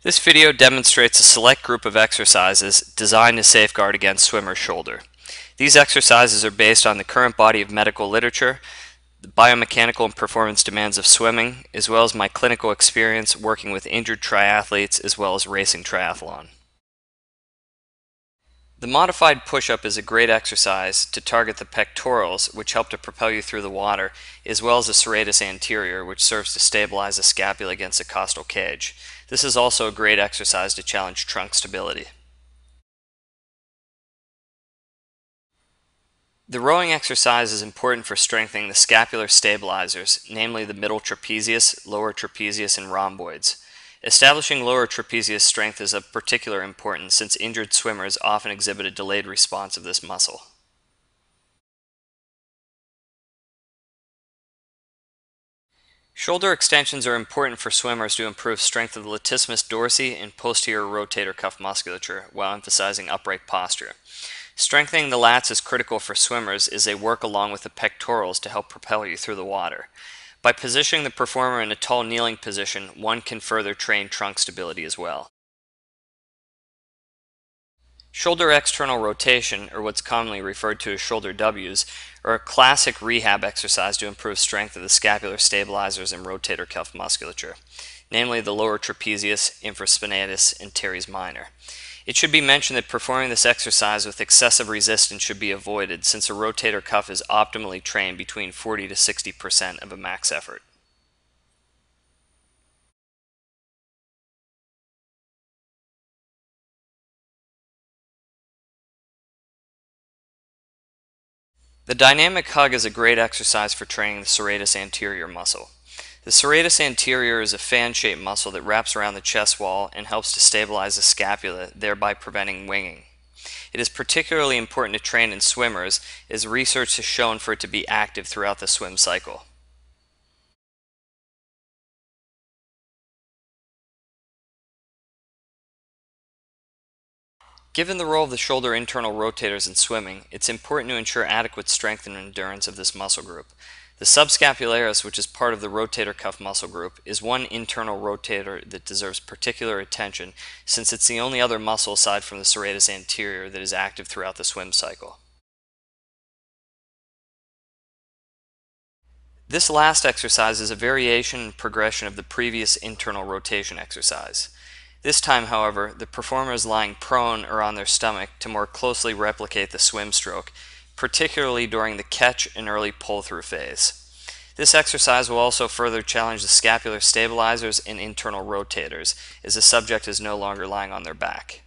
This video demonstrates a select group of exercises designed to safeguard against swimmer's shoulder. These exercises are based on the current body of medical literature, the biomechanical and performance demands of swimming, as well as my clinical experience working with injured triathletes as well as racing triathlon. The modified push-up is a great exercise to target the pectorals, which help to propel you through the water, as well as the serratus anterior, which serves to stabilize the scapula against the costal cage. This is also a great exercise to challenge trunk stability. The rowing exercise is important for strengthening the scapular stabilizers, namely the middle trapezius, lower trapezius, and rhomboids. Establishing lower trapezius strength is of particular importance since injured swimmers often exhibit a delayed response of this muscle. Shoulder extensions are important for swimmers to improve strength of the latissimus dorsi and posterior rotator cuff musculature while emphasizing upright posture. Strengthening the lats is critical for swimmers as they work along with the pectorals to help propel you through the water. By positioning the performer in a tall kneeling position, one can further train trunk stability as well. Shoulder external rotation, or what's commonly referred to as shoulder W's, are a classic rehab exercise to improve strength of the scapular stabilizers and rotator cuff musculature, namely the lower trapezius, infraspinatus, and teres minor. It should be mentioned that performing this exercise with excessive resistance should be avoided since a rotator cuff is optimally trained between 40 to 60% of a max effort. The dynamic hug is a great exercise for training the serratus anterior muscle. The serratus anterior is a fan-shaped muscle that wraps around the chest wall and helps to stabilize the scapula, thereby preventing winging. It is particularly important to train in swimmers, as research has shown for it to be active throughout the swim cycle. Given the role of the shoulder internal rotators in swimming, it's important to ensure adequate strength and endurance of this muscle group. The subscapularis, which is part of the rotator cuff muscle group, is one internal rotator that deserves particular attention since it's the only other muscle aside from the serratus anterior that is active throughout the swim cycle. This last exercise is a variation and progression of the previous internal rotation exercise. This time, however, the performer is lying prone or on their stomach to more closely replicate the swim stroke, particularly during the catch and early pull-through phase. This exercise will also further challenge the scapular stabilizers and internal rotators, as the subject is no longer lying on their back.